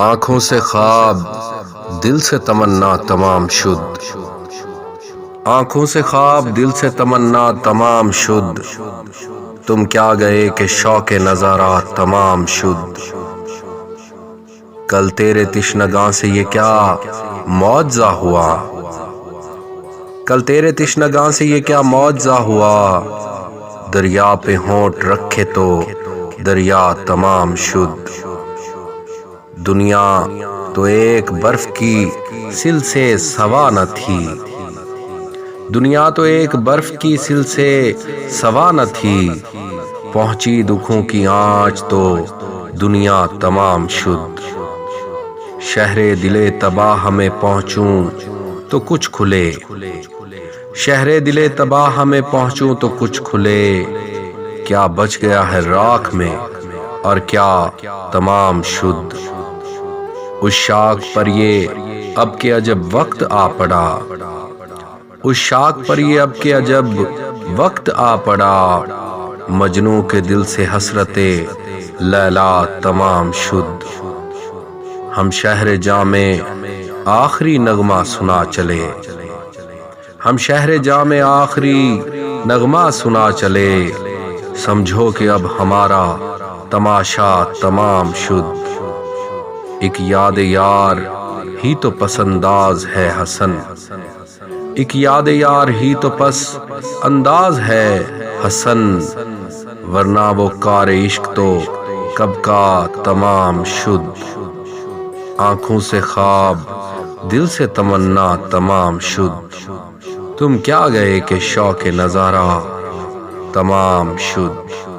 آنکھوں سے خواب دل سے تمنا تمام شد، آنکھوں سے خواب دل سے تمنا تمام شد، تم کیا گئے کہ شوق نظارہ تمام شد۔ کل تیرے تشنگاں سے یہ کیا معجزہ ہوا، کل تیرے تشنگاں سے یہ کیا معجزہ ہوا، دریا پہ ہونٹ رکھے تو دریا تمام شد۔ دنیا تو ایک برف کی سل سے سوا نہ تھی، دنیا تو ایک برف کی سل سے سوا نہ تھی، پہنچی دکھوں کی آنچ تو دنیا تمام شد۔ شہر دل تباہ میں پہنچوں تو کچھ کھلے، شہر دل تباہ میں پہنچوں تو کچھ کھلے، کیا بچ گیا ہے راکھ میں اور کیا تمام شد۔ اس شاخ پر یہ اب کے عجب وقت آ پڑا، اس شاخ پر یہ اب کے عجب وقت آ پڑا، مجنوں کے دل سے حسرت لیلا تمام شد۔ ہم شہر جاں میں آخری نغمہ سنا چلے، ہم شہر جاں میں آخری نغمہ سنا چلے، سمجھو کہ اب ہمارا تماشا تمام شد۔ ایک یاد یار ہی تو پس انداز ہے حسن، ایک یاد یار ہی تو پس انداز ہے حسن، ورنہ وہ کار عشق تو کب کا تمام شد۔ آنکھوں سے خواب دل سے تمنا تمام شد، تم کیا گئے کہ شوق نظارہ تمام شد۔